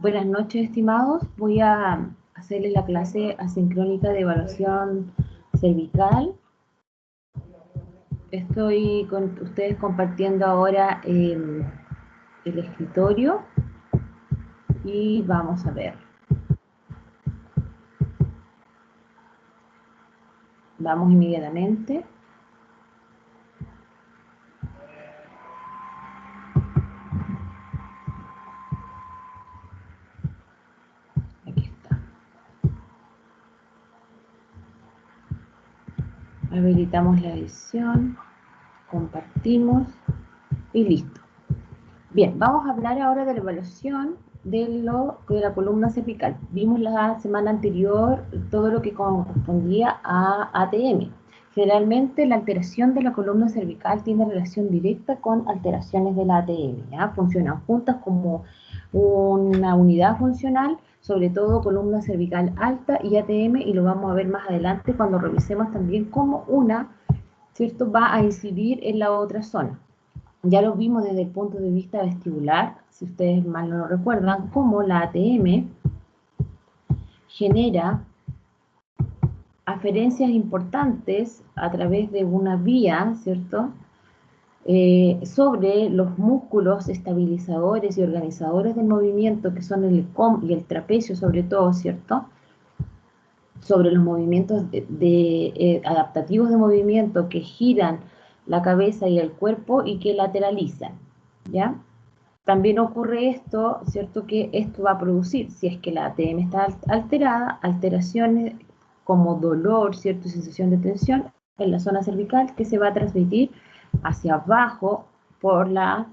Buenas noches, estimados. Voy a hacerles la clase asincrónica de evaluación cervical. Estoy con ustedes compartiendo ahora el escritorio y vamos a ver. Vamos inmediatamente. Aquí está. Habilitamos la edición, compartimos y listo. Bien, vamos a hablar ahora de la evaluación de la columna cervical. Vimos la semana anterior todo lo que correspondía a ATM. Generalmente la alteración de la columna cervical tiene relación directa con alteraciones de la ATM, ¿ya? Funcionan juntas como una unidad funcional, sobre todo columna cervical alta y ATM, y lo vamos a ver más adelante cuando revisemos también cómo una, ¿cierto?, va a incidir en la otra zona. Ya lo vimos desde el punto de vista vestibular, si ustedes mal no lo recuerdan, cómo la ATM genera aferencias importantes a través de una vía, ¿cierto?, sobre los músculos estabilizadores y organizadores del movimiento, que son el com y el trapecio sobre todo, ¿cierto?, sobre los movimientos adaptativos de movimiento que giran la cabeza y el cuerpo y que lateralizan, ¿ya? También ocurre esto, ¿cierto?, que esto va a producir, si es que la ATM está alterada, alteraciones como dolor, ¿cierto?, sensación de tensión en la zona cervical, que se va a transmitir hacia abajo por la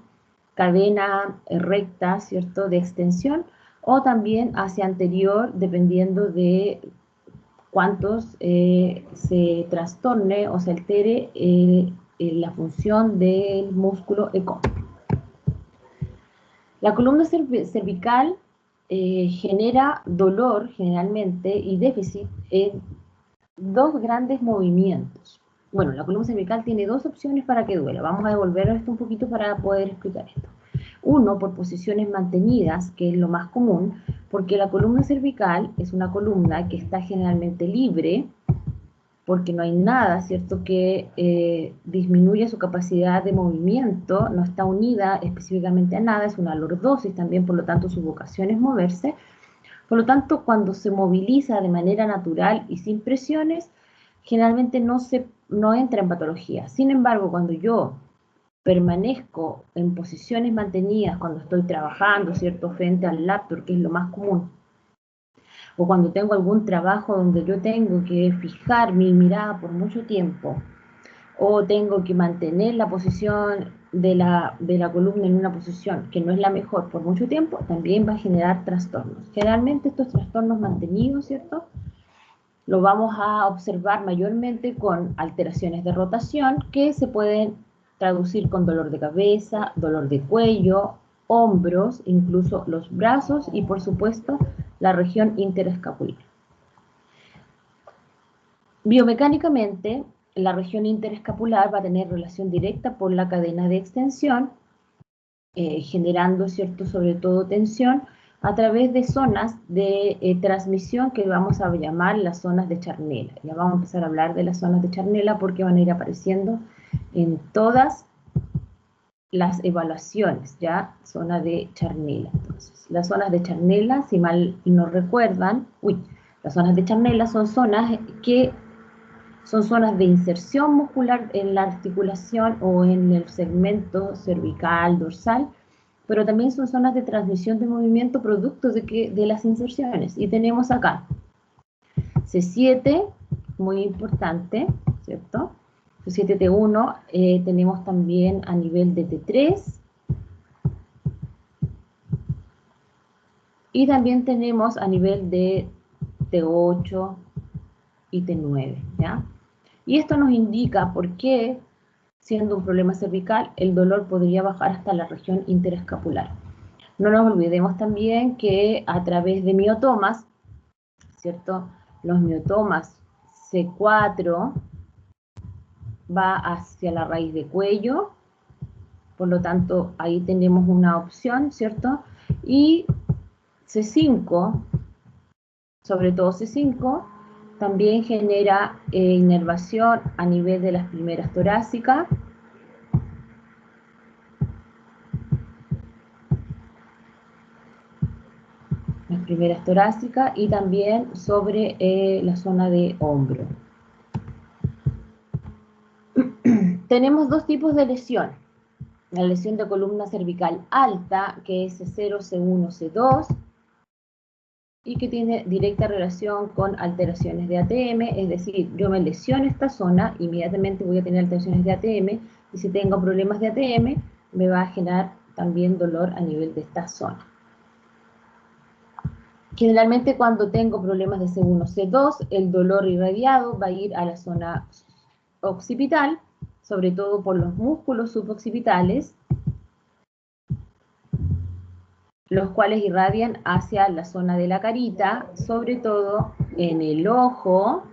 cadena recta, ¿cierto?, de extensión, o también hacia anterior, dependiendo de cuántos se trastorne o se altere la función del músculo ECOM. La columna cervical genera dolor generalmente y déficit en dos grandes movimientos. Bueno, la columna cervical tiene dos opciones para que duela. Vamos a devolver esto un poquito para poder explicar esto. Uno, por posiciones mantenidas, que es lo más común, porque la columna cervical es una columna que está generalmente libre, porque no hay nada, ¿cierto?, que disminuya su capacidad de movimiento, no está unida específicamente a nada, es una lordosis también, por lo tanto su vocación es moverse. Por lo tanto, cuando se moviliza de manera natural y sin presiones, generalmente no entra en patología. Sin embargo, cuando yo permanezco en posiciones mantenidas, cuando estoy trabajando, ¿cierto?, frente al laptop, que es lo más común, o cuando tengo algún trabajo donde yo tengo que fijar mi mirada por mucho tiempo, o tengo que mantener la posición de la columna en una posición que no es la mejor por mucho tiempo, también va a generar trastornos. Generalmente estos trastornos mantenidos, ¿cierto?, lo vamos a observar mayormente con alteraciones de rotación que se pueden traducir con dolor de cabeza, dolor de cuello, hombros, incluso los brazos y, por supuesto, la región interescapular. Biomecánicamente, la región interescapular va a tener relación directa por la cadena de extensión, generando, ¿cierto?, sobre todo tensión, a través de zonas de transmisión que vamos a llamar las zonas de Charnella. Ya vamos a empezar a hablar de las zonas de Charnella porque van a ir apareciendo en todas las evaluaciones, ¿ya? Zona de Charnella. Entonces, las zonas de Charnella, si mal no recuerdan, las zonas de Charnella son zonas que son zonas de inserción muscular en la articulación o en el segmento cervical, dorsal, pero también son zonas de transmisión de movimiento producto de las inserciones. Y tenemos acá C7, muy importante, ¿cierto? C7 T1, tenemos también a nivel de T3, y también tenemos a nivel de T8 y T9, ¿ya? Y esto nos indica por qué, siendo un problema cervical, el dolor podría bajar hasta la región interescapular. No nos olvidemos también que a través de miotomas, ¿cierto?, los miotomas C4 va hacia la raíz de cuello, por lo tanto ahí tenemos una opción, ¿cierto? Y C5, sobre todo C5, también genera inervación a nivel de las primeras torácicas. Las primeras torácicas y también sobre la zona de hombro. Tenemos dos tipos de lesión. La lesión de columna cervical alta, que es C0, C1, C2, y que tiene directa relación con alteraciones de ATM, es decir, yo me lesiono esta zona, inmediatamente voy a tener alteraciones de ATM, y si tengo problemas de ATM, me va a generar también dolor a nivel de esta zona. Generalmente cuando tengo problemas de C1, C2, el dolor irradiado va a ir a la zona occipital, sobre todo por los músculos suboccipitales, los cuales irradian hacia la zona de la carita, sobre todo en el ojo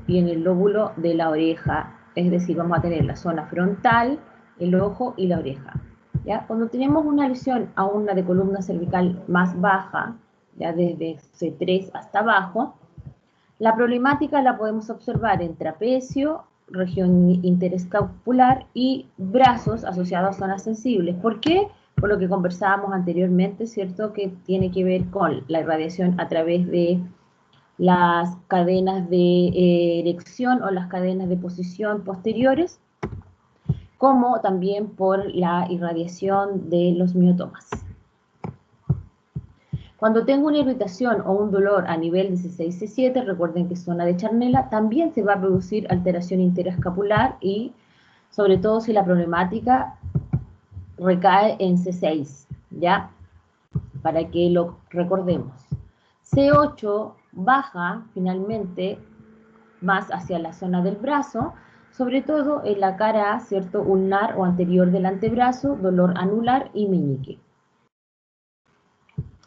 y en el lóbulo de la oreja. Es decir, vamos a tener la zona frontal, el ojo y la oreja. ¿Ya? Cuando tenemos una lesión a una de columna cervical más baja, ya desde C3 hasta abajo, la problemática la podemos observar en trapecio, región interescapular y brazos asociados a zonas sensibles. ¿Por qué? Por lo que conversábamos anteriormente, ¿cierto? Que tiene que ver con la irradiación a través de las cadenas de erección o las cadenas de posición posteriores, como también por la irradiación de los miotomas. Cuando tengo una irritación o un dolor a nivel de C6, C7, recuerden que es zona de charnela, también se va a producir alteración interescapular y sobre todo si la problemática recae en C6, ¿ya? Para que lo recordemos. C8 baja finalmente más hacia la zona del brazo, sobre todo en la cara, ¿cierto? Ulnar o anterior del antebrazo, dolor anular y meñique.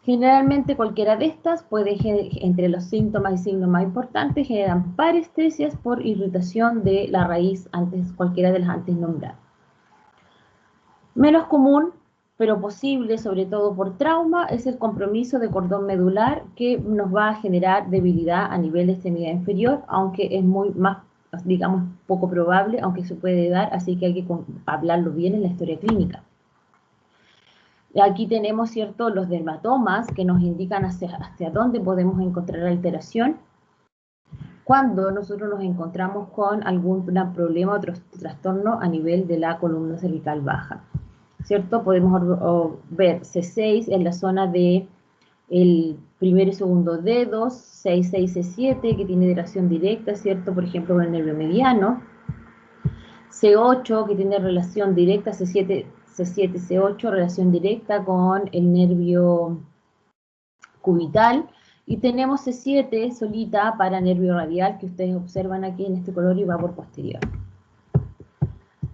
Generalmente cualquiera de estas puede, entre los síntomas y signos más importantes, generan parestesias por irritación de la raíz, cualquiera de las antes nombradas. Menos común, pero posible, sobre todo por trauma, es el compromiso de cordón medular que nos va a generar debilidad a nivel de extremidad inferior, aunque es más, digamos, poco probable, aunque se puede dar, así que hay que hablarlo bien en la historia clínica. Aquí tenemos, ¿cierto?, los dermatomas que nos indican hacia dónde podemos encontrar alteración. Cuando nosotros nos encontramos con algún problema o trastorno a nivel de la columna cervical baja, ¿cierto? Podemos ver C6 en la zona de el primer y segundo dedos, C6, C7, que tiene relación directa, ¿cierto? Por ejemplo, con el nervio mediano. C8, que tiene relación directa, C7, C8, relación directa con el nervio cubital. Y tenemos C7 solita para nervio radial, que ustedes observan aquí en este color y va por posterior.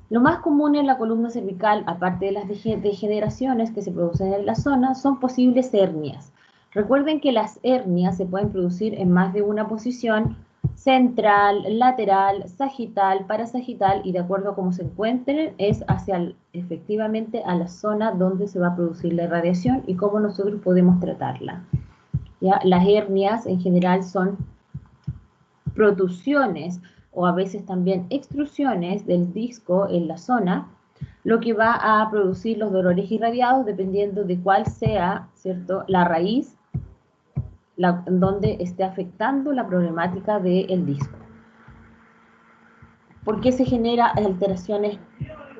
Lo más común en la columna cervical, aparte de las degeneraciones que se producen en la zona, son posibles hernias. Recuerden que las hernias se pueden producir en más de una posición: central, lateral, sagital, parasagital, y de acuerdo a cómo se encuentren, es efectivamente a la zona donde se va a producir la irradiación y cómo nosotros podemos tratarla. ¿Ya? Las hernias en general son protrusiones o a veces también extrusiones del disco en la zona, lo que va a producir los dolores irradiados dependiendo de cuál sea, ¿cierto?, la raíz donde esté afectando la problemática del disco. ¿Por qué se generan alteraciones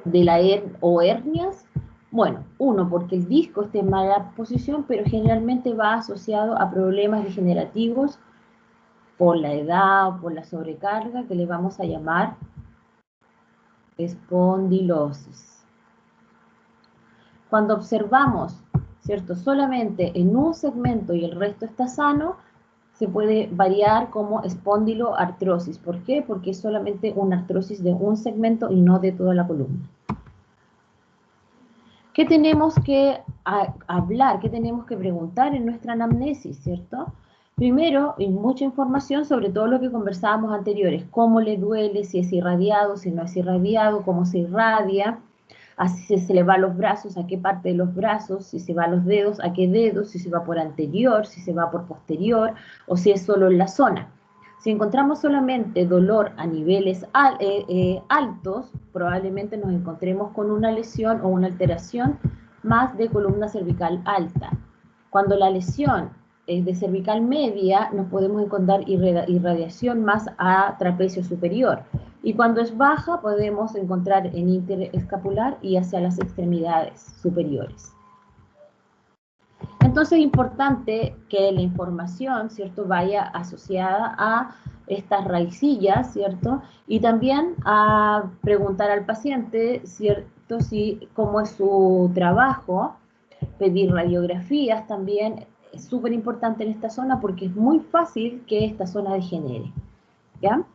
de la o hernias? Bueno, uno, porque el disco está en mala posición, pero generalmente va asociado a problemas degenerativos por la edad o por la sobrecarga, que le vamos a llamar espondilosis. Cuando observamos, ¿cierto?, solamente en un segmento y el resto está sano, se puede variar como espondiloartrosis. ¿Por qué? Porque es solamente una artrosis de un segmento y no de toda la columna. ¿Qué tenemos que hablar? ¿Qué tenemos que preguntar en nuestra anamnesis, cierto? Primero, y mucha información sobre todo lo que conversábamos anteriores: cómo le duele, si es irradiado, si no es irradiado, cómo se irradia. Así si se le va a los brazos, a qué parte de los brazos, si se va a los dedos, a qué dedos, si se va por anterior, si se va por posterior, o si es solo en la zona. Si encontramos solamente dolor a niveles altos, probablemente nos encontremos con una lesión o una alteración más de columna cervical alta. Cuando la lesión es de cervical media, nos podemos encontrar irradiación más a trapecio superior. Y cuando es baja, podemos encontrar en interescapular y hacia las extremidades superiores. Entonces es importante que la información, ¿cierto?, vaya asociada a estas raicillas, ¿cierto? Y también a preguntar al paciente, ¿cierto?, si cómo es su trabajo, pedir radiografías también, es súper importante en esta zona porque es muy fácil que esta zona degenere, ¿ya?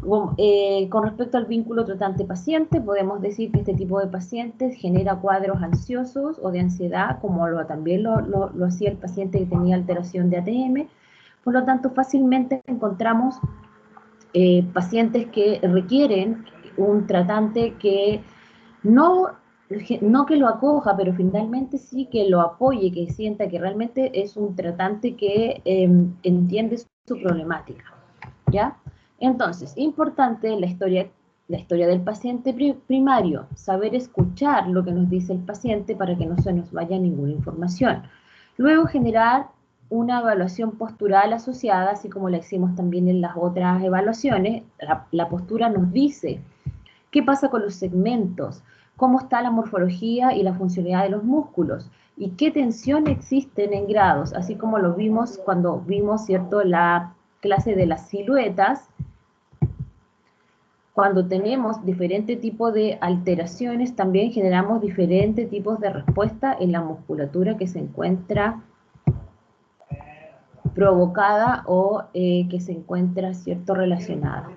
Con respecto al vínculo tratante-paciente, podemos decir que este tipo de pacientes genera cuadros ansiosos o de ansiedad, como también lo hacía el paciente que tenía alteración de ATM. Por lo tanto, fácilmente encontramos pacientes que requieren un tratante que no que lo acoja, pero finalmente sí que lo apoye, que sienta que realmente es un tratante que entiende su problemática, ¿ya? Entonces, importante la historia del paciente primario, saber escuchar lo que nos dice el paciente para que no se nos vaya ninguna información. Luego, generar una evaluación postural asociada, así como la hicimos también en las otras evaluaciones. La postura nos dice qué pasa con los segmentos, cómo está la morfología y la funcionalidad de los músculos, y qué tensión existen en grados, así como lo vimos cuando vimos, ¿cierto?, la clase de las siluetas. Cuando tenemos diferente tipo de alteraciones, también generamos diferentes tipos de respuesta en la musculatura que se encuentra provocada o que se encuentra, ¿cierto?, relacionada.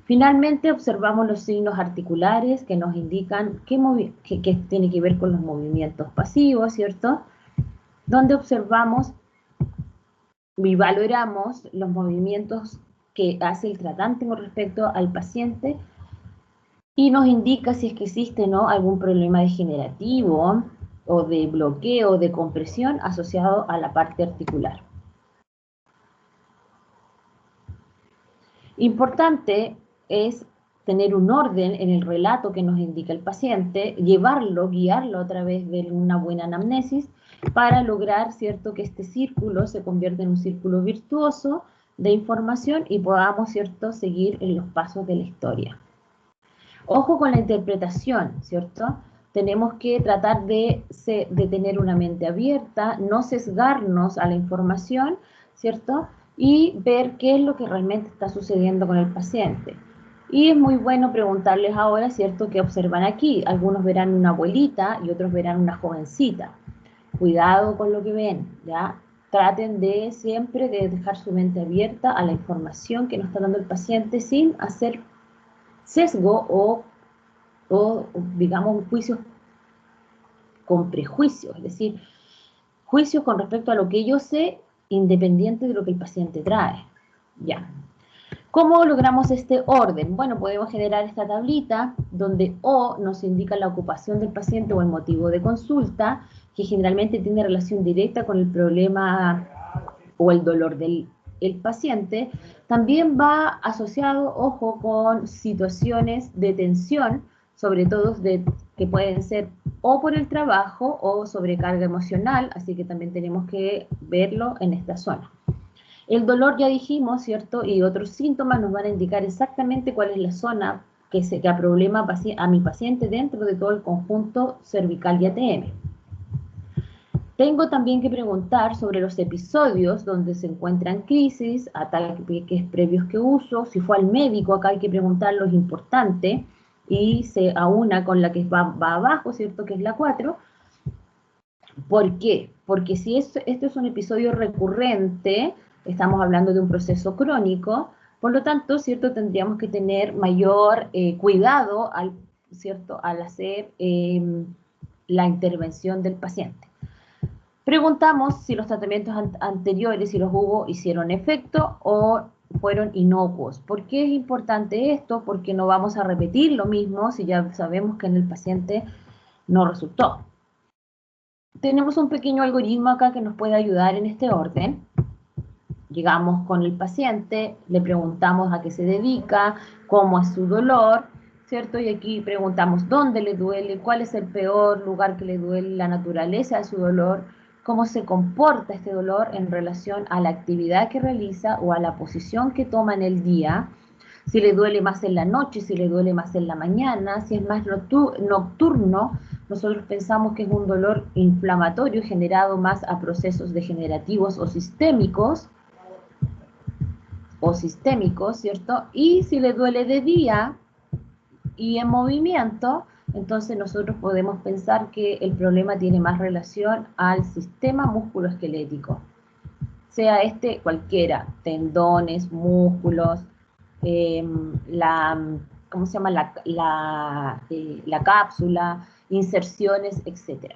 Finalmente, observamos los signos articulares que nos indican que tiene que ver con los movimientos pasivos, ¿cierto?, donde observamos y valoramos los movimientos que hace el tratante con respecto al paciente y nos indica si es que existe, ¿no?, algún problema degenerativo o de bloqueo o de compresión asociado a la parte articular. Importante es tener un orden en el relato que nos indica el paciente, guiarlo a través de una buena anamnesis para lograr, ¿cierto?, que este círculo se convierta en un círculo virtuoso de información y podamos, ¿cierto?, seguir en los pasos de la historia. Ojo con la interpretación, ¿cierto? Tenemos que tratar de tener una mente abierta, no sesgarnos a la información, ¿cierto?, y ver qué es lo que realmente está sucediendo con el paciente. Y es muy bueno preguntarles ahora, ¿cierto?, qué observan aquí. Algunos verán una abuelita y otros verán una jovencita. Cuidado con lo que ven, ¿ya? Traten de siempre de dejar su mente abierta a la información que nos está dando el paciente sin hacer sesgo o digamos, juicios con prejuicios, es decir, juicios con respecto a lo que yo sé, independiente de lo que el paciente trae. Ya. ¿Cómo logramos este orden? Bueno, podemos generar esta tablita donde O nos indica la ocupación del paciente o el motivo de consulta, que generalmente tiene relación directa con el problema o el dolor del paciente. También va asociado, ojo, con situaciones de tensión, sobre todo que pueden ser o por el trabajo o sobrecarga emocional, así que también tenemos que verlo en esta zona. El dolor ya dijimos, ¿cierto? Y otros síntomas nos van a indicar exactamente cuál es la zona que problema a mi paciente dentro de todo el conjunto cervical y ATM. Tengo también que preguntar sobre los episodios donde se encuentran crisis, ataques previos que uso, si fue al médico, acá hay que preguntarlo, es importante, y se aúna con la que va abajo, ¿cierto?, que es la 4. ¿Por qué? Porque si esto es un episodio recurrente, estamos hablando de un proceso crónico, por lo tanto, ¿cierto?, tendríamos que tener mayor cuidado ¿cierto?, al hacer la intervención del paciente. Preguntamos si los tratamientos anteriores, si los hubo, hicieron efecto o fueron inocuos. ¿Por qué es importante esto? Porque no vamos a repetir lo mismo si ya sabemos que en el paciente no resultó. Tenemos un pequeño algoritmo acá que nos puede ayudar en este orden. Llegamos con el paciente, le preguntamos a qué se dedica, cómo es su dolor, ¿cierto? Y aquí preguntamos dónde le duele, cuál es el peor lugar que le duele, la naturaleza de su dolor, cómo se comporta este dolor en relación a la actividad que realiza o a la posición que toma en el día, si le duele más en la noche, si le duele más en la mañana, si es más nocturno. Nosotros pensamos que es un dolor inflamatorio generado más a procesos degenerativos o sistémicos, ¿cierto? Y si le duele de día y en movimiento, entonces nosotros podemos pensar que el problema tiene más relación al sistema musculoesquelético, sea este cualquiera, tendones, músculos, ¿cómo se llama? La cápsula, inserciones, etc.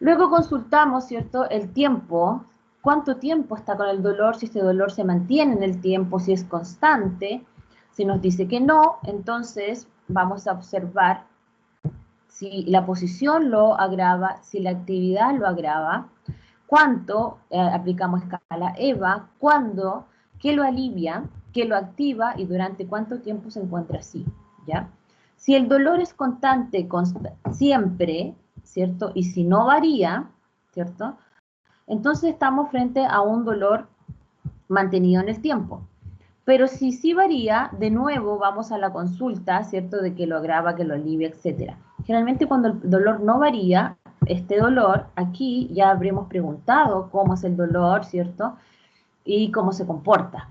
Luego consultamos, ¿cierto?, el tiempo, cuánto tiempo está con el dolor, si este dolor se mantiene en el tiempo, si es constante. Si nos dice que no, entonces vamos a observar si la posición lo agrava, si la actividad lo agrava, cuánto aplicamos escala EVA, cuándo, qué lo alivia, qué lo activa y durante cuánto tiempo se encuentra así, ¿ya? Si el dolor es constante siempre, ¿cierto? Y si no varía, ¿cierto? Entonces estamos frente a un dolor mantenido en el tiempo. Pero si sí varía, de nuevo vamos a la consulta, ¿cierto? De que lo agrava, que lo alivia, etc. Generalmente cuando el dolor no varía, este dolor, aquí ya habremos preguntado cómo es el dolor, ¿cierto? Y cómo se comporta.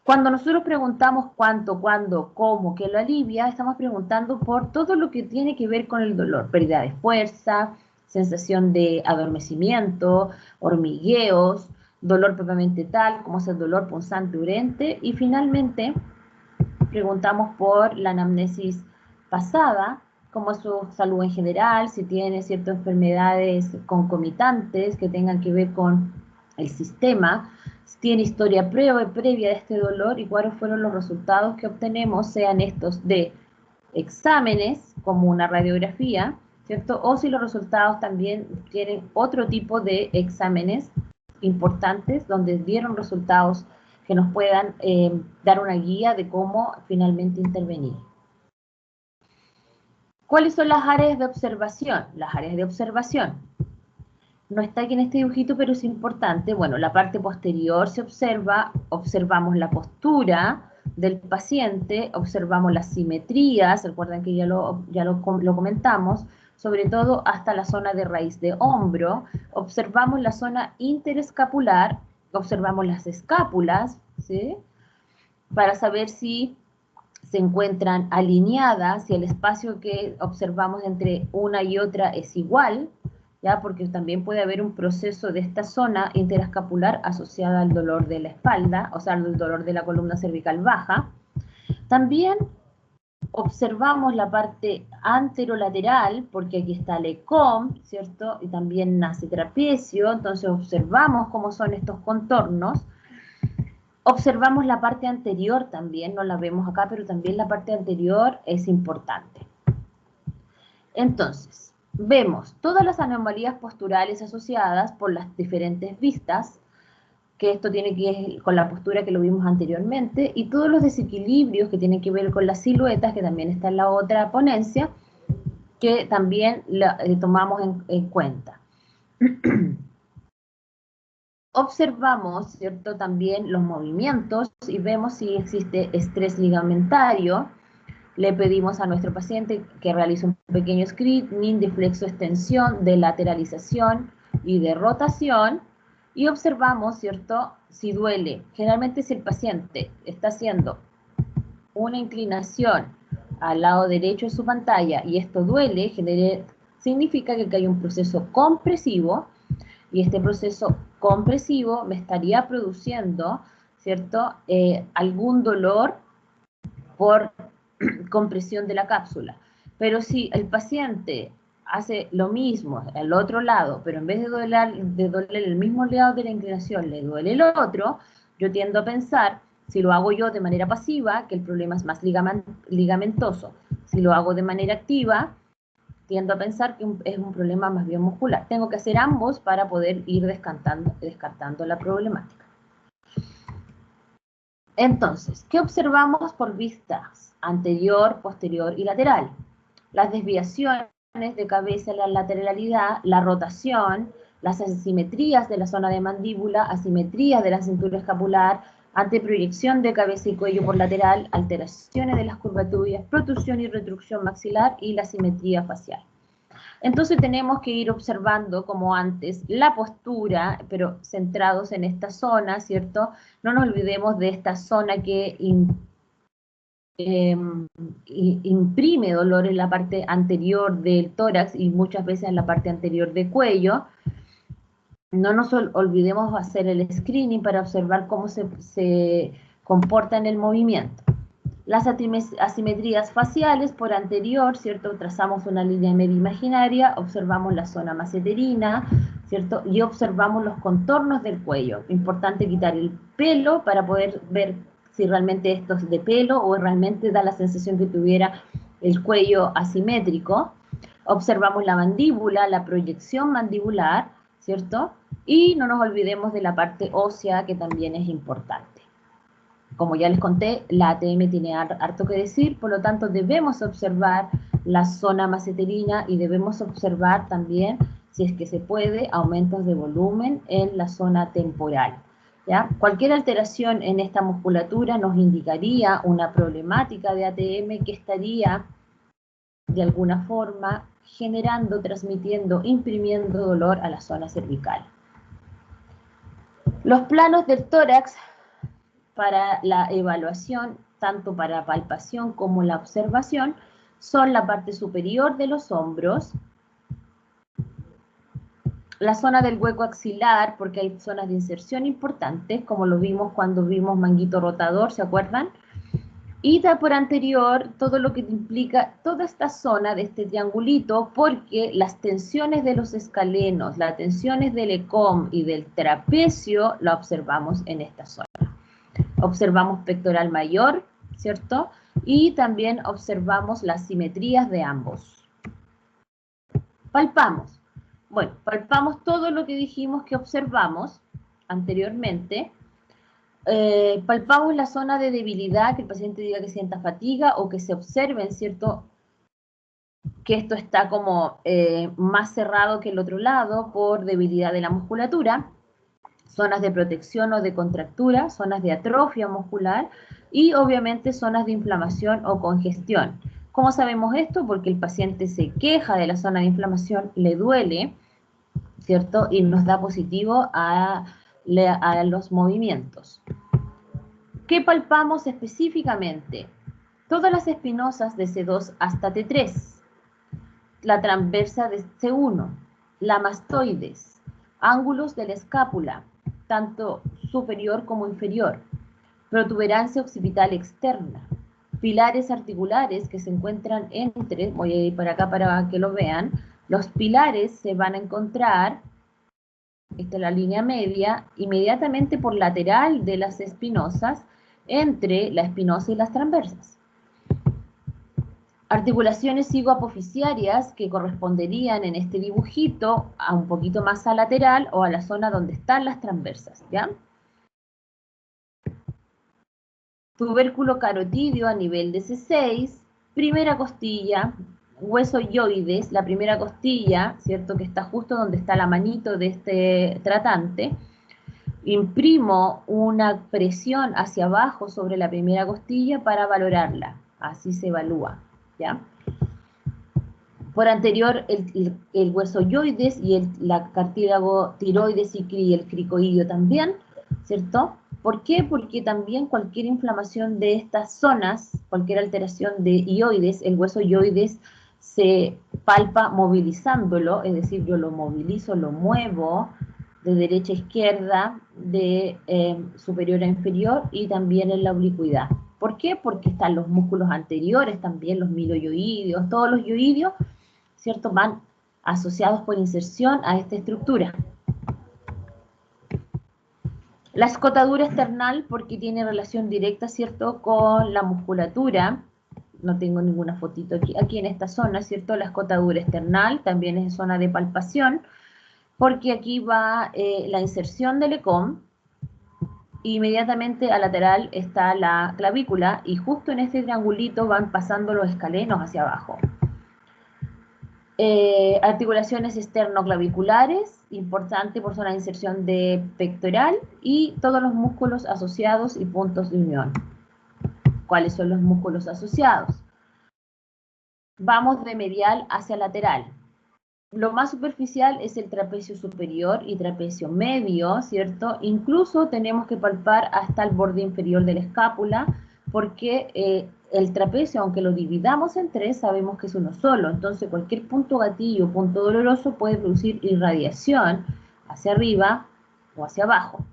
Cuando nosotros preguntamos cuánto, cuándo, cómo, qué lo alivia, estamos preguntando por todo lo que tiene que ver con el dolor. Pérdida de fuerza, sensación de adormecimiento, hormigueos, dolor propiamente tal, como es el dolor punzante urente. Y finalmente preguntamos por la anamnesis pasada, cómo es su salud en general, si tiene ciertas enfermedades concomitantes que tengan que ver con el sistema, si tiene historia previa de este dolor y cuáles fueron los resultados que obtenemos, sean estos de exámenes, como una radiografía, ¿cierto? O si los resultados también tienen otro tipo de exámenes importantes donde dieron resultados que nos puedan dar una guía de cómo finalmente intervenir. ¿Cuáles son las áreas de observación? Las áreas de observación. No está aquí en este dibujito, pero es importante. Bueno, la parte posterior se observa, observamos la postura del paciente, observamos las simetrías, recuerden que ya lo comentamos, sobre todo hasta la zona de raíz de hombro, observamos la zona interescapular, observamos las escápulas, ¿sí? Para saber si se encuentran alineadas, si el espacio que observamos entre una y otra es igual, ¿ya? Porque también puede haber un proceso de esta zona interescapular asociada al dolor de la espalda, o sea, al dolor de la columna cervical baja. También observamos la parte anterolateral, porque aquí está el ECOM, ¿cierto? Y también nace trapecio, entonces observamos cómo son estos contornos. Observamos la parte anterior también, no la vemos acá, pero también la parte anterior es importante. Entonces, vemos todas las anomalías posturales asociadas por las diferentes vistas, que esto tiene que ver con la postura que lo vimos anteriormente, y todos los desequilibrios que tienen que ver con las siluetas, que también está en la otra ponencia, que también tomamos en cuenta. Observamos, ¿cierto?, también los movimientos y vemos si existe estrés ligamentario. Le pedimos a nuestro paciente que realice un pequeño screening de flexo-extensión, de lateralización y de rotación, y observamos, ¿cierto?, si duele. Generalmente si el paciente está haciendo una inclinación al lado derecho de su pantalla y esto duele, significa que hay un proceso compresivo, y este proceso compresivo me estaría produciendo, ¿cierto?, algún dolor por compresión de la cápsula. Pero si el paciente hace lo mismo al otro lado, pero en vez de doler el mismo lado de la inclinación, le duele el otro, yo tiendo a pensar, si lo hago yo de manera pasiva, que el problema es más ligamentoso. Si lo hago de manera activa, tiendo a pensar que es un problema más bien muscular. Tengo que hacer ambos para poder ir descartando la problemática. Entonces, ¿qué observamos por vistas anterior, posterior y lateral? Las desviaciones de cabeza, la lateralidad, la rotación, las asimetrías de la zona de mandíbula, asimetrías de la cintura escapular, anteproyección de cabeza y cuello por lateral, alteraciones de las curvaturas, protrusión y retrucción maxilar y la simetría facial. Entonces tenemos que ir observando, como antes, la postura, pero centrados en esta zona, ¿cierto? No nos olvidemos de esta zona que imprime dolor en la parte anterior del tórax y muchas veces en la parte anterior del cuello. No nos olvidemos hacer el screening para observar cómo se comporta en el movimiento. Las asimetrías faciales por anterior, ¿cierto? Trazamos una línea media imaginaria, observamos la zona maseterina, ¿cierto? Y observamos los contornos del cuello. Importante quitar el pelo para poder ver si realmente esto es de pelo o realmente da la sensación que tuviera el cuello asimétrico. Observamos la mandíbula, la proyección mandibular, ¿cierto? Y no nos olvidemos de la parte ósea, que también es importante. Como ya les conté, la ATM tiene harto que decir, por lo tanto debemos observar la zona maseterina y debemos observar también, si es que se puede, aumentos de volumen en la zona temporal. ¿Ya? Cualquier alteración en esta musculatura nos indicaría una problemática de ATM que estaría de alguna forma generando, transmitiendo, imprimiendo dolor a la zona cervical. Los planos del tórax para la evaluación, tanto para palpación como la observación, son la parte superior de los hombros, la zona del hueco axilar, porque hay zonas de inserción importantes, como lo vimos cuando vimos manguito rotador, ¿se acuerdan? Y por anterior, todo lo que implica toda esta zona de este triangulito, porque las tensiones de los escalenos, las tensiones del ECOM y del trapecio, la observamos en esta zona. Observamos pectoral mayor, ¿cierto? Y también observamos las simetrías de ambos. Palpamos. Bueno, palpamos todo lo que dijimos que observamos anteriormente. Palpamos la zona de debilidad, que el paciente diga que sienta fatiga o que se observen, ¿cierto? Que esto está como más cerrado que el otro lado por debilidad de la musculatura. Zonas de protección o de contractura, zonas de atrofia muscular y obviamente zonas de inflamación o congestión. ¿Cómo sabemos esto? Porque el paciente se queja de la zona de inflamación, le duele, ¿cierto? Y nos da positivo a los movimientos. ¿Qué palpamos específicamente? Todas las espinosas de C2 hasta T3, la transversa de C1, la mastoides, ángulos de la escápula, tanto superior como inferior, protuberancia occipital externa, pilares articulares que se encuentran entre, voy a ir para acá para que lo vean, los pilares se van a encontrar, esta es la línea media, inmediatamente por lateral de las espinosas, entre la espinosa y las transversas. Articulaciones cigoapofisiarias que corresponderían en este dibujito a un poquito más a lateral o a la zona donde están las transversas, ¿ya? Tubérculo carotidio a nivel de C6, primera costilla, hueso yoides, la primera costilla, ¿cierto? Que está justo donde está la manito de este tratante. Imprimo una presión hacia abajo sobre la primera costilla para valorarla, así se evalúa, ¿ya? Por anterior, el hueso yoides y la cartílago tiroides y el cricoidio también, ¿cierto? ¿Por qué? Porque también cualquier inflamación de estas zonas, cualquier alteración de ioides, el hueso yoides se palpa movilizándolo, es decir, yo lo movilizo, lo muevo de derecha a izquierda, de superior a inferior y también en la oblicuidad. ¿Por qué? Porque están los músculos anteriores también, los miloyoideos, todos los yoideos, ¿cierto? Van asociados por inserción a esta estructura. La escotadura external porque tiene relación directa, ¿cierto?, con la musculatura no tengo ninguna fotito aquí en esta zona, ¿cierto? La escotadura esternal también es zona de palpación, porque aquí va la inserción del ECOM, inmediatamente al lateral está la clavícula, y justo en este triangulito van pasando los escalenos hacia abajo. Articulaciones esternoclaviculares, importante por zona de inserción de pectoral, y todos los músculos asociados y puntos de unión. ¿Cuáles son los músculos asociados? Vamos de medial hacia lateral. Lo más superficial es el trapecio superior y trapecio medio, ¿cierto? Incluso tenemos que palpar hasta el borde inferior de la escápula, porque el trapecio, aunque lo dividamos en tres, sabemos que es uno solo. Entonces, cualquier punto gatillo o punto doloroso puede producir irradiación hacia arriba o hacia abajo.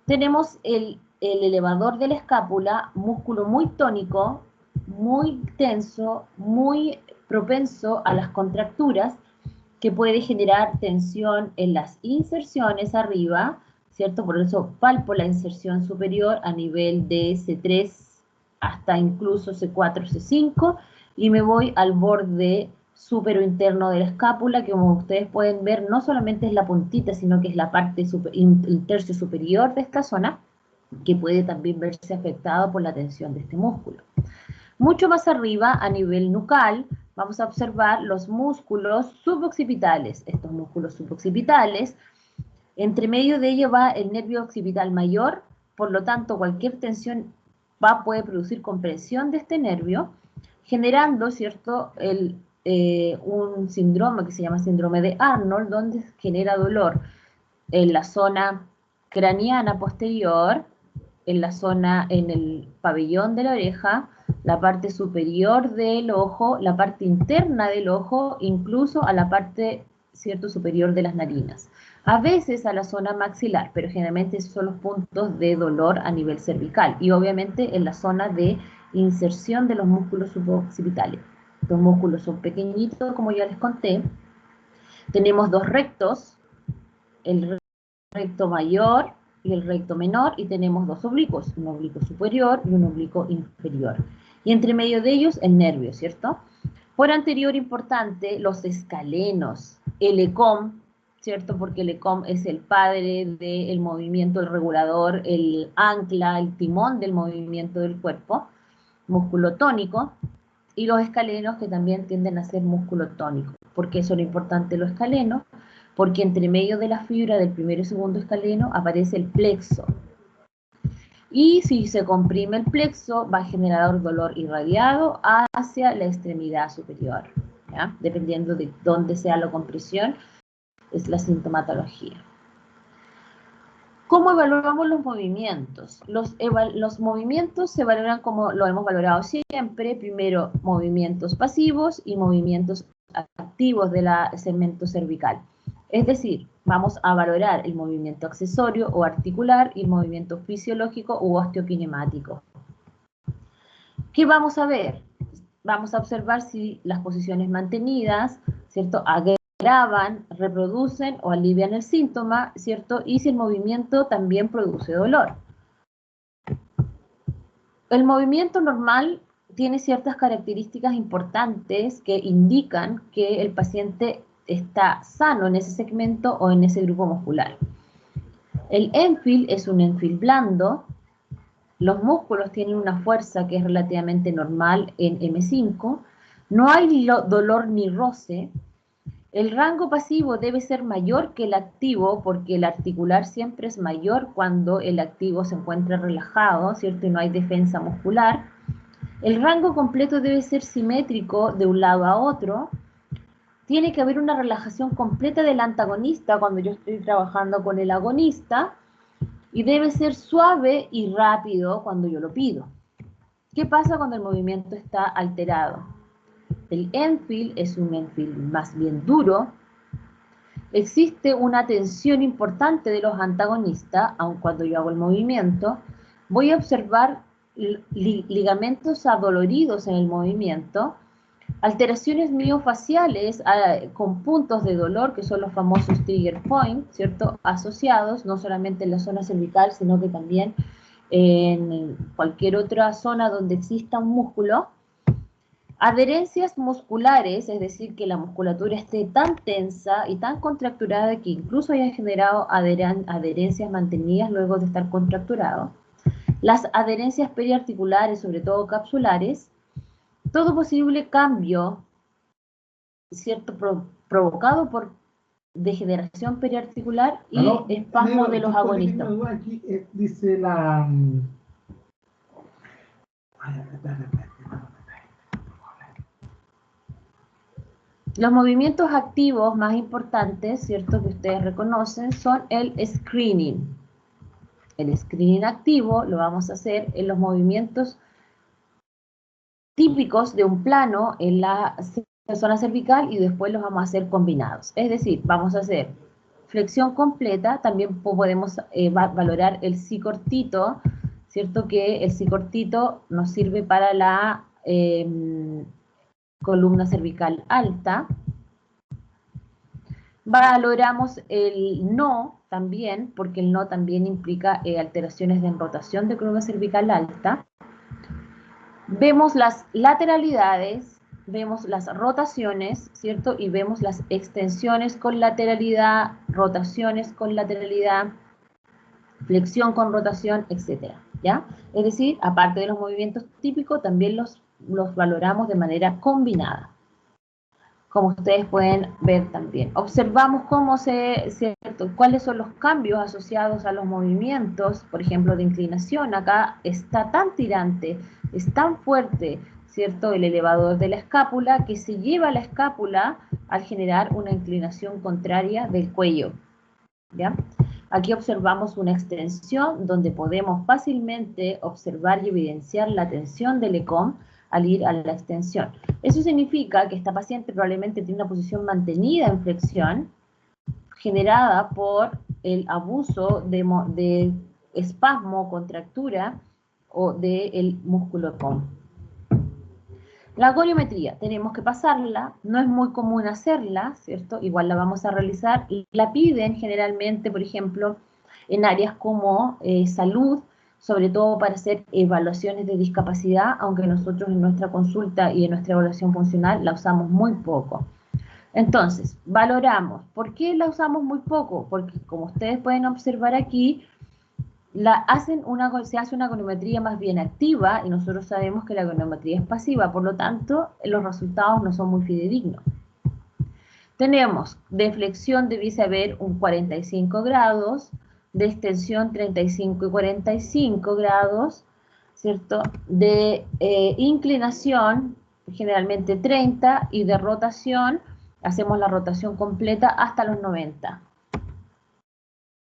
Tenemos el elevador de la escápula, músculo muy tónico, muy tenso, muy propenso a las contracturas, que puede generar tensión en las inserciones arriba, ¿cierto? Por eso palpo la inserción superior a nivel de C3 hasta incluso C4, C5, y me voy al borde supero-interno de la escápula, que como ustedes pueden ver, no solamente es la puntita, sino que es la parte, el tercio superior de esta zona, que puede también verse afectado por la tensión de este músculo. Mucho más arriba, a nivel nucal, vamos a observar los músculos suboccipitales. Estos músculos suboccipitales, entre medio de ellos va el nervio occipital mayor, por lo tanto cualquier tensión puede producir compresión de este nervio, generando, ¿cierto?, un síndrome que se llama síndrome de Arnold, donde genera dolor en la zona craneana posterior, en la zona, en el pabellón de la oreja, la parte superior del ojo, la parte interna del ojo, incluso a la parte, ¿cierto?, superior de las narinas. A veces a la zona maxilar, pero generalmente esos son los puntos de dolor a nivel cervical, y obviamente en la zona de inserción de los músculos suboccipitales. Los músculos son pequeñitos, como ya les conté. Tenemos dos rectos, el recto mayor y el recto menor, y tenemos dos oblicuos, un oblicuo superior y un oblicuo inferior. Y entre medio de ellos el nervio, ¿cierto? Por anterior importante, los escalenos, el ECOM, ¿cierto? Porque el ECOM es el padre del movimiento, el regulador, el ancla, el timón del movimiento del cuerpo, músculo tónico, y los escalenos, que también tienden a ser músculo tónico. ¿Por qué son importantes los escalenos? Porque entre medio de la fibra del primer y segundo escaleno aparece el plexo. Y si se comprime el plexo, va a generar dolor irradiado hacia la extremidad superior, ¿ya? Dependiendo de dónde sea la compresión, es la sintomatología. ¿Cómo evaluamos los movimientos? Los movimientos se valoran como lo hemos valorado siempre: primero movimientos pasivos y movimientos activos del segmento cervical. Es decir, vamos a valorar el movimiento accesorio o articular y el movimiento fisiológico u osteokinemático. ¿Qué vamos a ver? Vamos a observar si las posiciones mantenidas, ¿cierto?, agravan, reproducen o alivian el síntoma, ¿cierto? Y si el movimiento también produce dolor. El movimiento normal tiene ciertas características importantes que indican que el paciente está sano en ese segmento o en ese grupo muscular. El Enfield es un Enfield blando. Los músculos tienen una fuerza que es relativamente normal en M5. No hay dolor ni roce. El rango pasivo debe ser mayor que el activo, porque el articular siempre es mayor cuando el activo se encuentra relajado, ¿cierto? Y no hay defensa muscular. El rango completo debe ser simétrico de un lado a otro. Tiene que haber una relajación completa del antagonista cuando yo estoy trabajando con el agonista, y debe ser suave y rápido cuando yo lo pido. ¿Qué pasa cuando el movimiento está alterado? El Enfield es un Enfield más bien duro. Existe una tensión importante de los antagonistas, aun cuando yo hago el movimiento. Voy a observar ligamentos adoloridos en el movimiento, alteraciones miofaciales con puntos de dolor, que son los famosos trigger points, ¿cierto?, asociados no solamente en la zona cervical, sino que también en cualquier otra zona donde exista un músculo. Adherencias musculares, es decir, que la musculatura esté tan tensa y tan contracturada que incluso haya generado adherencias mantenidas luego de estar contracturado. Las adherencias periarticulares, sobre todo capsulares, todo posible cambio, ¿cierto?, provocado por degeneración periarticular y espasmo de los agonistas. Aquí dice la... Los movimientos activos más importantes, ¿cierto?, que ustedes reconocen, son el screening. El screening activo lo vamos a hacer en los movimientos típicos de un plano en la zona cervical y después los vamos a hacer combinados. Es decir, vamos a hacer flexión completa, también podemos valorar el sí cortito, ¿cierto? Que el sí cortito nos sirve para la columna cervical alta. Valoramos el no también, porque el no también implica alteraciones de rotación de columna cervical alta. Vemos las lateralidades, vemos las rotaciones, ¿cierto? Y vemos las extensiones con lateralidad, rotaciones con lateralidad, flexión con rotación, etcétera, ¿ya? Es decir, aparte de los movimientos típicos, también los valoramos de manera combinada, como ustedes pueden ver también. Observamos cuáles son los cambios asociados a los movimientos, por ejemplo, de inclinación. Acá está tan tirante, es tan fuerte, ¿cierto?, el elevador de la escápula, que se lleva la escápula al generar una inclinación contraria del cuello, ¿ya? Aquí observamos una extensión donde podemos fácilmente observar y evidenciar la tensión del ECOM al ir a la extensión. Eso significa que esta paciente probablemente tiene una posición mantenida en flexión, generada por el abuso de espasmo, contractura o del músculo ECOM. La goniometría, tenemos que pasarla, no es muy común hacerla, ¿cierto? Igual la vamos a realizar. La piden generalmente, por ejemplo, en áreas como salud, sobre todo para hacer evaluaciones de discapacidad, aunque nosotros en nuestra consulta y en nuestra evaluación funcional la usamos muy poco. Entonces, valoramos. ¿Por qué la usamos muy poco? Porque, como ustedes pueden observar aquí, se hace una goniometría más bien activa y nosotros sabemos que la goniometría es pasiva, por lo tanto, los resultados no son muy fidedignos. Tenemos de flexión debiese haber un 45 grados, de extensión 35 y 45 grados, ¿cierto? De inclinación, generalmente 30, y de rotación, hacemos la rotación completa hasta los 90.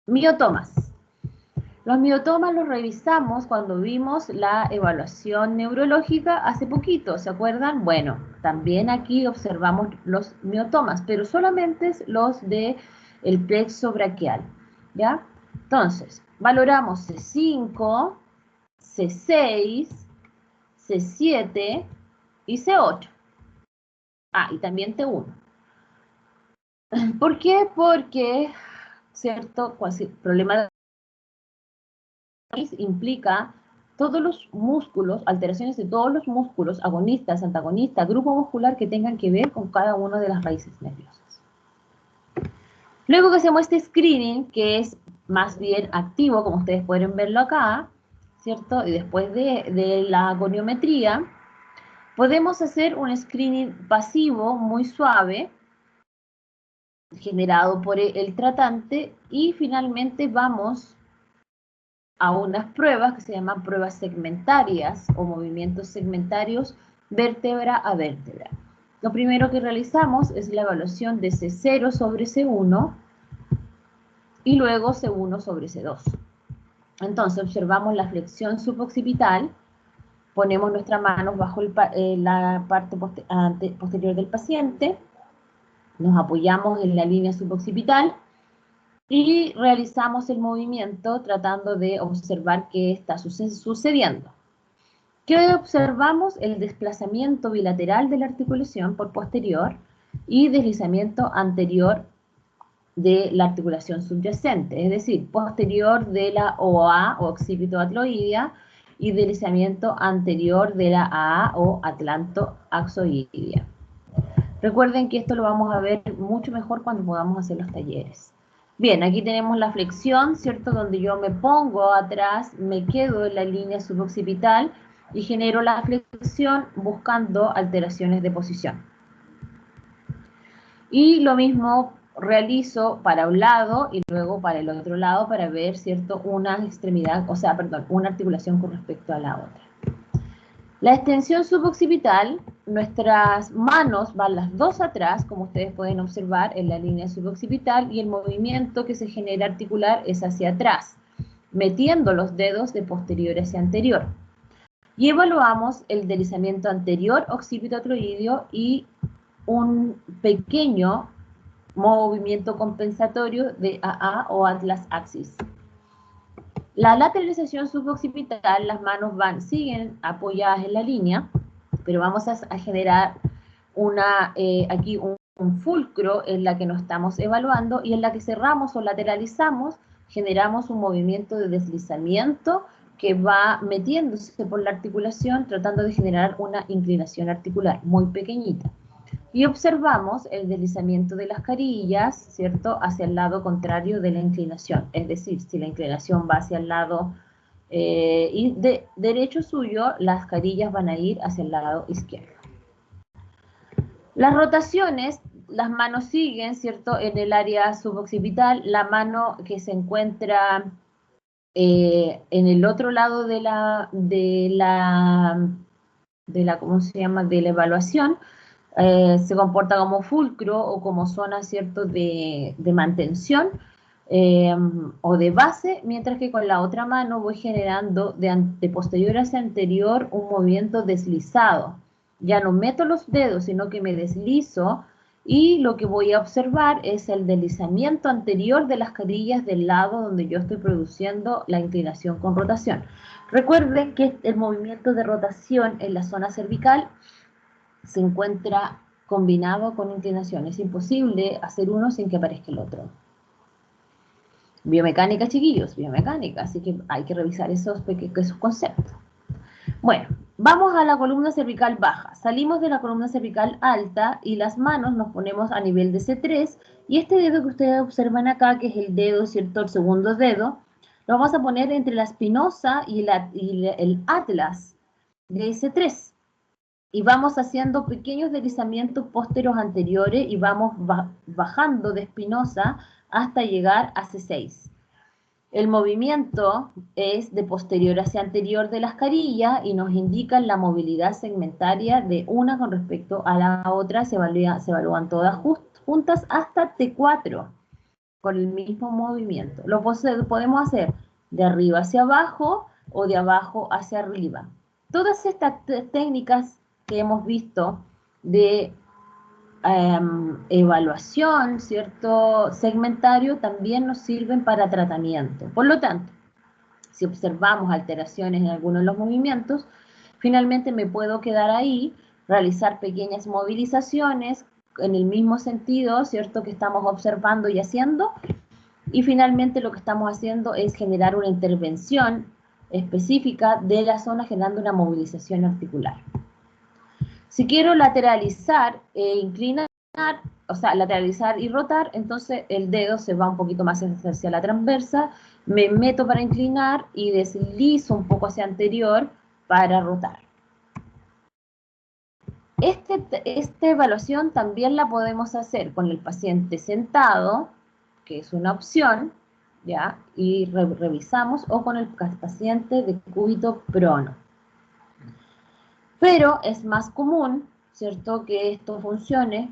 Miotomas. Los miotomas los revisamos cuando vimos la evaluación neurológica hace poquito, ¿se acuerdan? Bueno, también aquí observamos los miotomas, pero solamente los del plexo braquial, ¿ya? Entonces, valoramos C5, C6, C7 y C8. Ah, y también T1. ¿Por qué? Porque, ¿cierto? Problema de implica todos los músculos, alteraciones de todos los músculos, agonistas, antagonistas, grupo muscular que tengan que ver con cada una de las raíces nerviosas. Luego que hacemos este screening, que es más bien activo, como ustedes pueden verlo acá, ¿cierto? Y después de la goniometría, podemos hacer un screening pasivo muy suave, generado por el tratante, y finalmente vamos a unas pruebas que se llaman pruebas segmentarias o movimientos segmentarios vértebra a vértebra. Lo primero que realizamos es la evaluación de C0 sobre C1 y luego C1 sobre C2. Entonces observamos la flexión suboccipital, ponemos nuestras manos bajo la parte posterior del paciente, nos apoyamos en la línea suboccipital y realizamos el movimiento tratando de observar qué está sucediendo. ¿Qué observamos? El desplazamiento bilateral de la articulación por posterior y deslizamiento anterior de la articulación subyacente, es decir, posterior de la OA o occipito atloidea y deslizamiento anterior de la AA o atlantoaxoidea. Recuerden que esto lo vamos a ver mucho mejor cuando podamos hacer los talleres. Bien, aquí tenemos la flexión, ¿cierto? Donde yo me pongo atrás, me quedo en la línea suboccipital y genero la flexión buscando alteraciones de posición. Y lo mismo realizo para un lado y luego para el otro lado para ver, ¿cierto? Una extremidad, o sea, perdón, una articulación con respecto a la otra. La extensión suboccipital, nuestras manos van las dos atrás, como ustedes pueden observar en la línea suboccipital, y el movimiento que se genera articular es hacia atrás, metiendo los dedos de posterior hacia anterior. Y evaluamos el deslizamiento anterior occipito-troideo y un pequeño movimiento compensatorio de AA o atlas axis. La lateralización suboccipital, las manos siguen apoyadas en la línea, pero vamos a generar aquí un fulcro en la que nos estamos evaluando y en la que cerramos o lateralizamos, generamos un movimiento de deslizamiento que va metiéndose por la articulación, tratando de generar una inclinación articular muy pequeñita. Y observamos el deslizamiento de las carillas, ¿cierto?, hacia el lado contrario de la inclinación. Es decir, si la inclinación va hacia el lado derecho suyo, las carillas van a ir hacia el lado izquierdo. Las rotaciones, las manos siguen, ¿cierto?, en el área suboccipital. La mano que se encuentra en el otro lado de la ¿cómo se llama?, de la evaluación, se comporta como fulcro o como zona, ¿cierto?, de mantención o de base, mientras que con la otra mano voy generando de posterior hacia anterior un movimiento deslizado. Ya no meto los dedos, sino que me deslizo y lo que voy a observar es el deslizamiento anterior de las carillas del lado donde yo estoy produciendo la inclinación con rotación. Recuerden que el movimiento de rotación en la zona cervical se encuentra combinado con inclinación. Es imposible hacer uno sin que aparezca el otro. Biomecánica, chiquillos, biomecánica, así que hay que revisar esos conceptos. Bueno, vamos a la columna cervical baja. Salimos de la columna cervical alta y las manos nos ponemos a nivel de C3 y este dedo que ustedes observan acá, que es el dedo, ¿cierto?, el segundo dedo, lo vamos a poner entre la espinosa y el atlas de C3. Y vamos haciendo pequeños deslizamientos pósteros anteriores y vamos bajando de espinosa hasta llegar a C6. El movimiento es de posterior hacia anterior de las carillas y nos indica la movilidad segmentaria de una con respecto a la otra. Se evalúan todas juntas hasta T4 con el mismo movimiento. Lo podemos hacer de arriba hacia abajo o de abajo hacia arriba. Todas estas técnicas que hemos visto de evaluación, ¿cierto?, segmentario, también nos sirven para tratamiento. Por lo tanto, si observamos alteraciones en alguno de los movimientos, finalmente me puedo quedar ahí, realizar pequeñas movilizaciones en el mismo sentido, ¿cierto?, que estamos observando y haciendo, y finalmente lo que estamos haciendo es generar una intervención específica de la zona generando una movilización articular. Si quiero lateralizar e inclinar, o sea, lateralizar y rotar, entonces el dedo se va un poquito más hacia la transversa, me meto para inclinar y deslizo un poco hacia anterior para rotar. Esta evaluación también la podemos hacer con el paciente sentado, que es una opción, ¿ya? Y revisamos, o con el paciente de cúbito prono. Pero es más común, ¿cierto?, que esto funcione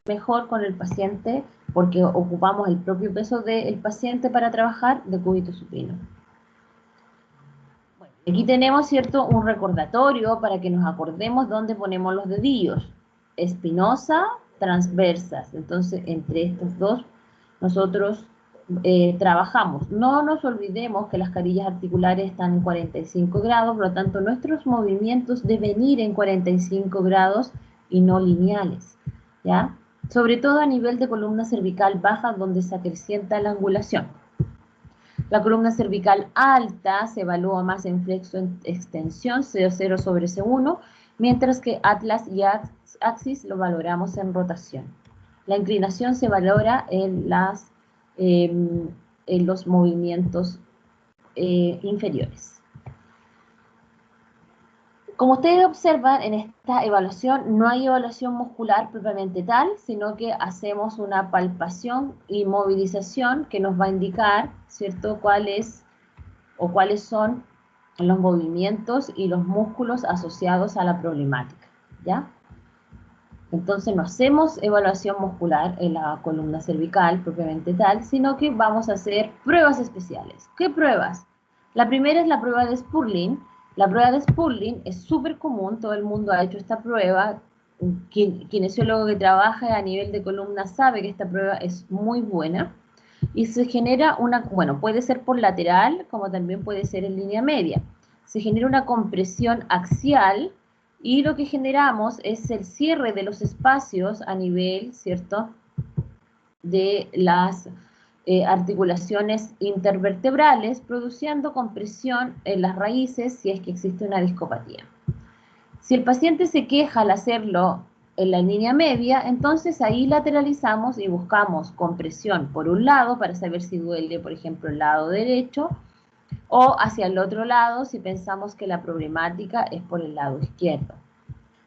mejor con el paciente porque ocupamos el propio peso del paciente para trabajar de cúbito supino. Bueno, aquí tenemos, ¿cierto?, un recordatorio para que nos acordemos dónde ponemos los dedillos. Espinosa, transversas. Entonces, entre estos dos, nosotros trabajamos. No nos olvidemos que las carillas articulares están en 45 grados, por lo tanto, nuestros movimientos deben ir en 45 grados y no lineales, ¿ya? Sobre todo a nivel de columna cervical baja, donde se acrecienta la angulación. La columna cervical alta se evalúa más en flexo en extensión, C0 sobre C1, mientras que atlas y axis lo valoramos en rotación. La inclinación se valora en los movimientos inferiores. Como ustedes observan, en esta evaluación no hay evaluación muscular propiamente tal, sino que hacemos una palpación y movilización que nos va a indicar, ¿cierto?, cuáles son los movimientos y los músculos asociados a la problemática, ¿ya? Entonces no hacemos evaluación muscular en la columna cervical propiamente tal, sino que vamos a hacer pruebas especiales. ¿Qué pruebas? La primera es la prueba de Spurling. La prueba de Spurling es súper común, todo el mundo ha hecho esta prueba. Kinesiólogo que trabaja a nivel de columna sabe que esta prueba es muy buena. Y se genera puede ser por lateral, como también puede ser en línea media. Se genera una compresión axial y lo que generamos es el cierre de los espacios a nivel, ¿cierto?, de las articulaciones intervertebrales, produciendo compresión en las raíces si es que existe una discopatía. Si el paciente se queja al hacerlo en la línea media, entonces ahí lateralizamos y buscamos compresión por un lado para saber si duele, por ejemplo, el lado derecho, o hacia el otro lado si pensamos que la problemática es por el lado izquierdo.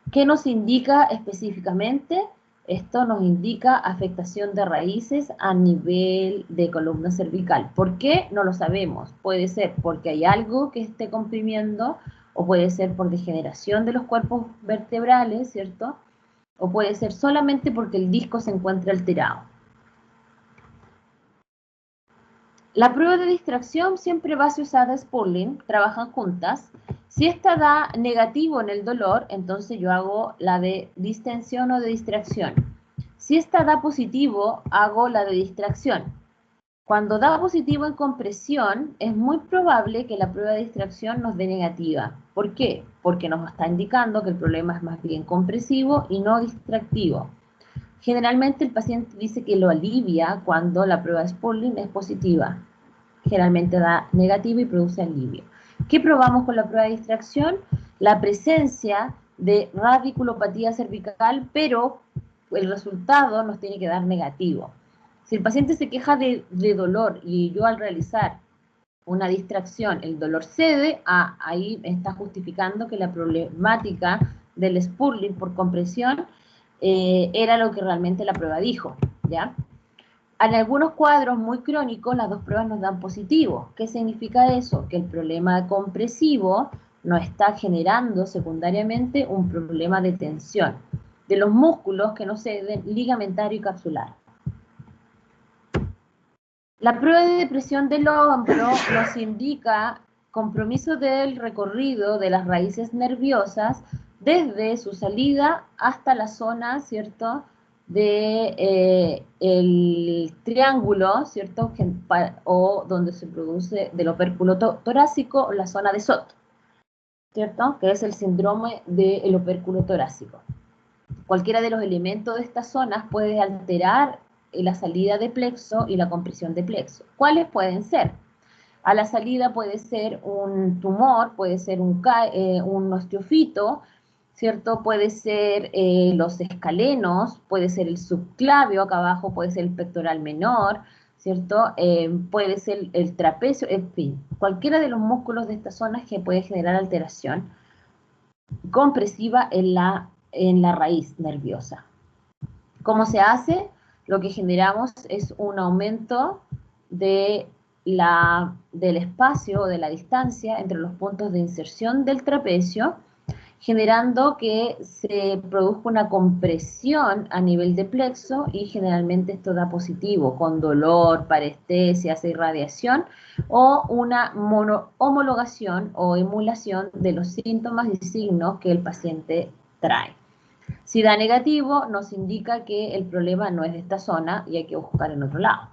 ¿Qué nos indica específicamente? Esto nos indica afectación de raíces a nivel de columna cervical. ¿Por qué? No lo sabemos. Puede ser porque hay algo que esté comprimiendo, o puede ser por degeneración de los cuerpos vertebrales, ¿cierto? O puede ser solamente porque el disco se encuentra alterado. La prueba de distracción siempre va a ser usada Spurling, trabajan juntas. Si esta da negativo en el dolor, entonces yo hago la de distensión o de distracción. Si esta da positivo, hago la de distracción. Cuando da positivo en compresión, es muy probable que la prueba de distracción nos dé negativa. ¿Por qué? Porque nos está indicando que el problema es más bien compresivo y no distractivo. Generalmente el paciente dice que lo alivia cuando la prueba de Spurling es positiva. Generalmente da negativo y produce alivio. ¿Qué probamos con la prueba de distracción? La presencia de radiculopatía cervical, pero el resultado nos tiene que dar negativo. Si el paciente se queja de dolor y yo al realizar una distracción el dolor cede, ahí está justificando que la problemática del Spurling por compresión era lo que realmente la prueba dijo, ¿ya? En algunos cuadros muy crónicos, las dos pruebas nos dan positivo. ¿Qué significa eso? Que el problema compresivo no está generando secundariamente un problema de tensión de los músculos que no ceden, ligamentario y capsular. La prueba de depresión del hombro nos indica compromiso del recorrido de las raíces nerviosas desde su salida hasta la zona, ¿cierto?, de el triángulo, ¿cierto?, o donde se produce del opérculo torácico, o la zona de SOT, ¿cierto?, que es el síndrome del opérculo torácico. Cualquiera de los elementos de estas zonas puede alterar la salida de plexo y la compresión de plexo. ¿Cuáles pueden ser? A la salida puede ser un tumor, puede ser un osteofito, ¿cierto? Puede ser los escalenos, puede ser el subclavio acá abajo, puede ser el pectoral menor, ¿cierto? Puede ser el trapecio, en fin, cualquiera de los músculos de estas zonas que puede generar alteración compresiva en la raíz nerviosa. ¿Cómo se hace? Lo que generamos es un aumento del espacio o de la distancia entre los puntos de inserción del trapecio, generando que se produzca una compresión a nivel de plexo, y generalmente esto da positivo, con dolor, parestesias, irradiación, o una homologación o emulación de los síntomas y signos que el paciente trae. Si da negativo, nos indica que el problema no es de esta zona y hay que buscar en otro lado.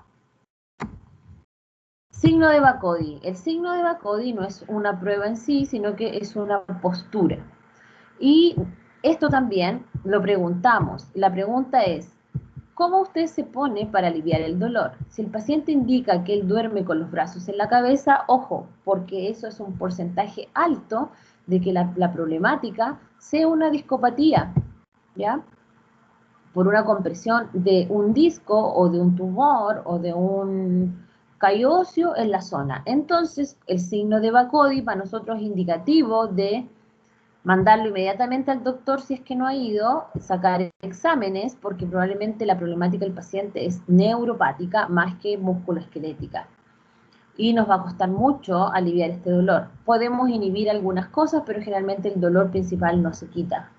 Signo de Bacodi. El signo de Bacodi no es una prueba en sí, sino que es una postura. Y esto también lo preguntamos. La pregunta es, ¿Cómo usted se pone para aliviar el dolor? Si el paciente indica que él duerme con los brazos en la cabeza, ojo, porque eso es un porcentaje alto de que la problemática sea una discopatía, ¿ya? Por una compresión de un disco o de un tumor o de un callo óseo en la zona. Entonces, el signo de Bacodi para nosotros es indicativo de mandarlo inmediatamente al doctor si es que no ha ido, sacar exámenes, porque probablemente la problemática del paciente es neuropática más que musculoesquelética. Y nos va a costar mucho aliviar este dolor. Podemos inhibir algunas cosas, pero generalmente el dolor principal no se quita.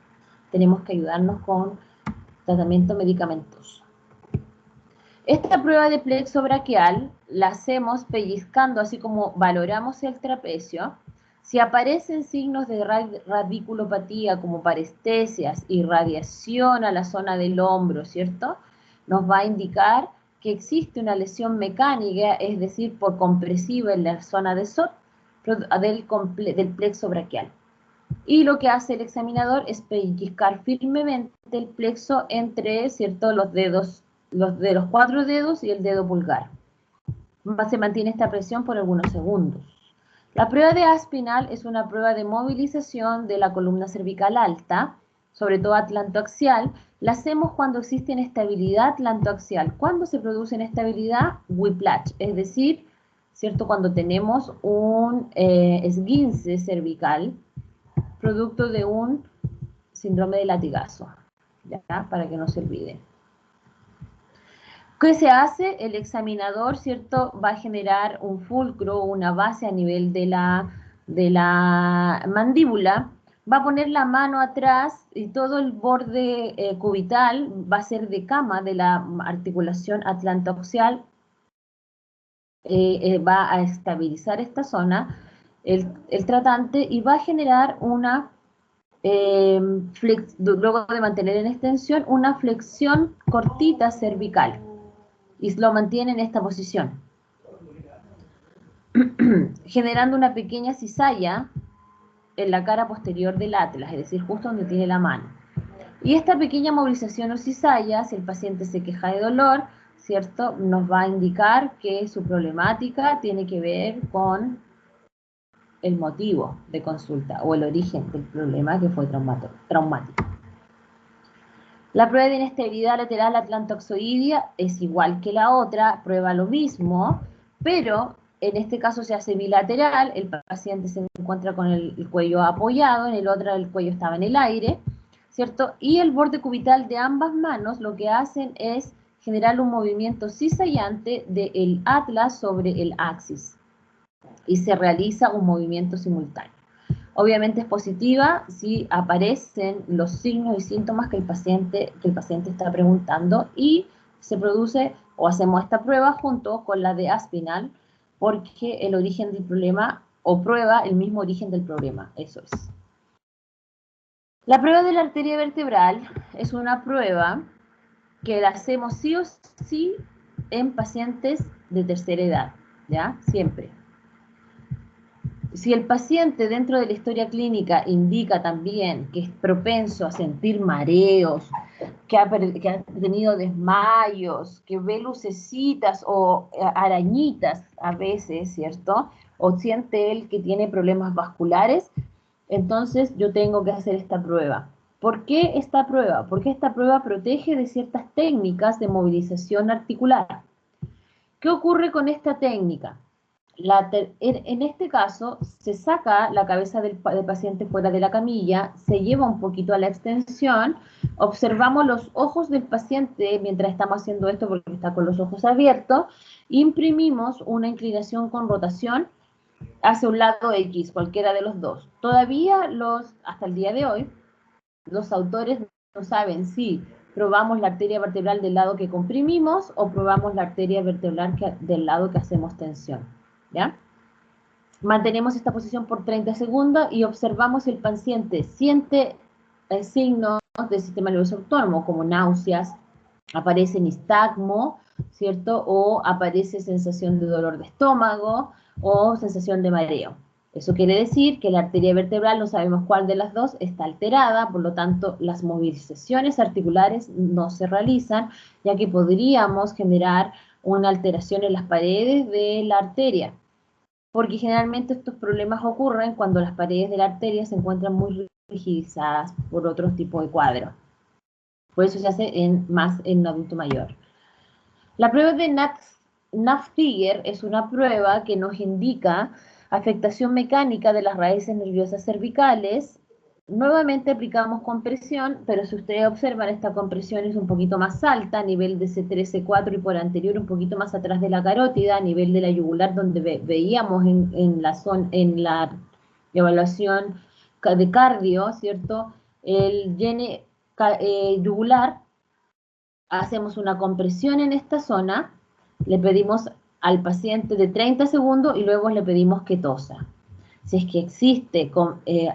Tenemos que ayudarnos con tratamiento medicamentoso. Esta prueba de plexo braquial la hacemos pellizcando, así como valoramos el trapecio. Si aparecen signos de radiculopatía como parestesias, irradiación a la zona del hombro, ¿cierto? Nos va a indicar que existe una lesión mecánica, es decir, por compresiva en la zona de SOT del plexo braquial. Y lo que hace el examinador es pellizcar firmemente el plexo entre, ¿cierto?, los dedos, de los 4 dedos y el dedo pulgar. Se mantiene esta presión por algunos segundos. La prueba de Aspinall es una prueba de movilización de la columna cervical alta, sobre todo atlantoaxial. La hacemos cuando existe inestabilidad atlantoaxial. ¿Cuándo se produce inestabilidad? Whiplash, es decir, ¿cierto?, cuando tenemos un esguince cervical, producto de un síndrome de latigazo, ¿ya? Para que no se olvide. ¿Qué se hace? El examinador, ¿cierto?, va a generar un fulcro, una base a nivel de la mandíbula, va a poner la mano atrás y todo el borde cubital va a ser de cama de la articulación atlantoaxial, va a estabilizar esta zona, el tratante, y va a generar una luego de mantener en extensión, una flexión cortita cervical, y lo mantiene en esta posición, generando una pequeña cizalla en la cara posterior del atlas, es decir, justo donde tiene la mano. Y esta pequeña movilización o cizalla, si el paciente se queja de dolor, ¿cierto?, nos va a indicar que su problemática tiene que ver con el motivo de consulta o el origen del problema que fue traumático. La prueba de inestabilidad lateral atlantoxoidea es igual que la otra, prueba lo mismo, pero en este caso se hace bilateral, el paciente se encuentra con el cuello apoyado, en el otro el cuello estaba en el aire, ¿cierto? Y el borde cubital de ambas manos lo que hacen es generar un movimiento cizallante del atlas sobre el axis, y se realiza un movimiento simultáneo. Obviamente es positiva si aparecen los signos y síntomas que el paciente está preguntando, y se produce o hacemos esta prueba junto con la de Aspinall, porque el origen del problema, o prueba el mismo origen del problema, eso es. La prueba de la arteria vertebral es una prueba que la hacemos sí o sí en pacientes de tercera edad, ¿ya? Siempre. Si el paciente dentro de la historia clínica indica también que es propenso a sentir mareos, que ha tenido desmayos, que ve lucecitas o arañitas a veces, ¿cierto? O siente él que tiene problemas vasculares, entonces yo tengo que hacer esta prueba. ¿Por qué esta prueba? Porque esta prueba protege de ciertas técnicas de movilización articular. ¿Qué ocurre con esta técnica? En este caso, se saca la cabeza del paciente fuera de la camilla, se lleva un poquito a la extensión, observamos los ojos del paciente mientras estamos haciendo esto porque está con los ojos abiertos, imprimimos una inclinación con rotación hacia un lado X, cualquiera de los dos. Todavía hasta el día de hoy, los autores no saben si probamos la arteria vertebral del lado que comprimimos o probamos la arteria vertebral del lado que hacemos tensión. ¿Ya? Mantenemos esta posición por 30 segundos y observamos si el paciente siente signos del sistema nervioso autónomo, como náuseas, aparece nistagmo, ¿cierto? O aparece sensación de dolor de estómago o sensación de mareo. Eso quiere decir que la arteria vertebral no sabemos cuál de las dos está alterada, por lo tanto las movilizaciones articulares no se realizan, ya que podríamos generar una alteración en las paredes de la arteria, porque generalmente estos problemas ocurren cuando las paredes de la arteria se encuentran muy rigidizadas por otro tipo de cuadro. Por eso se hace más en un adulto mayor. La prueba de Knapp-Trager es una prueba que nos indica afectación mecánica de las raíces nerviosas cervicales. Nuevamente aplicamos compresión, pero si ustedes observan, esta compresión es un poquito más alta, a nivel de C3, C4 y por anterior un poquito más atrás de la carótida, a nivel de la yugular, donde veíamos en la evaluación de cardio, ¿cierto? El yene yugular. Hacemos una compresión en esta zona, le pedimos al paciente de 30 segundos y luego le pedimos que tosa. Si es que existe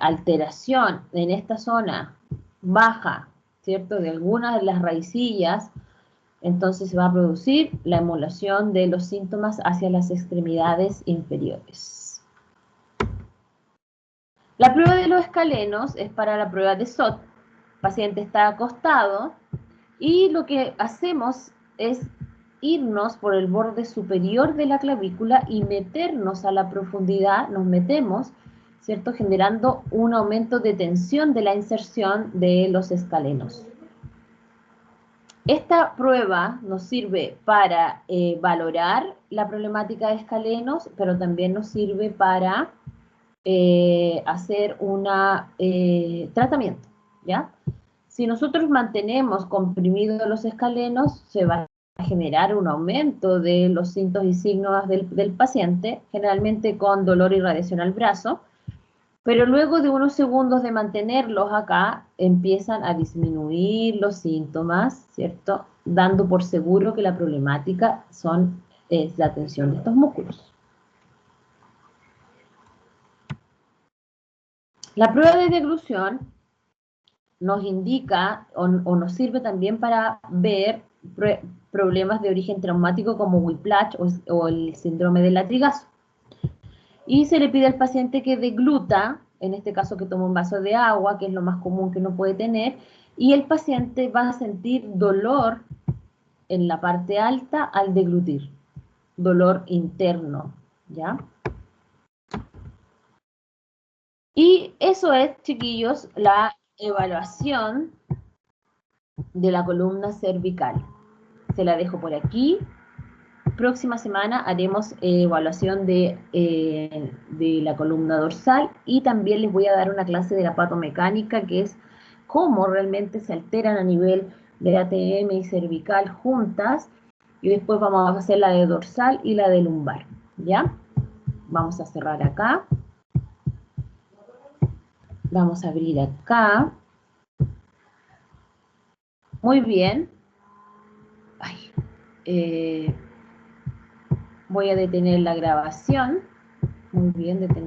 alteración en esta zona baja, ¿cierto?, de alguna de las raicillas, entonces se va a producir la emulación de los síntomas hacia las extremidades inferiores. La prueba de los escalenos es para la prueba de SOT. El paciente está acostado y lo que hacemos es irnos por el borde superior de la clavícula y meternos a la profundidad, nos metemos, ¿cierto?, generando un aumento de tensión de la inserción de los escalenos. Esta prueba nos sirve para valorar la problemática de escalenos, pero también nos sirve para hacer un tratamiento, ¿ya? Si nosotros mantenemos comprimidos los escalenos, se va a generar un aumento de los síntomas y signos del paciente, generalmente con dolor y radiación al brazo, pero luego de unos segundos de mantenerlos acá, empiezan a disminuir los síntomas, ¿cierto?, dando por seguro que la problemática es la tensión de estos músculos. La prueba de deglución nos indica o nos sirve también para ver problemas de origen traumático como whiplash o el síndrome del latigazo. Y se le pide al paciente que degluta, en este caso que tome un vaso de agua, que es lo más común que uno puede tener, y el paciente va a sentir dolor en la parte alta al deglutir, dolor interno, ¿ya? Y eso es, chiquillos, la evaluación de la columna cervical. Se la dejo por aquí. Próxima semana haremos evaluación de la columna dorsal y también les voy a dar una clase de la patomecánica, que es cómo realmente se alteran a nivel de ATM y cervical juntas, y después vamos a hacer la de dorsal y la de lumbar, ¿ya? Vamos a cerrar acá. Vamos a abrir acá. Muy bien. Voy a detener la grabación. Muy bien, detener.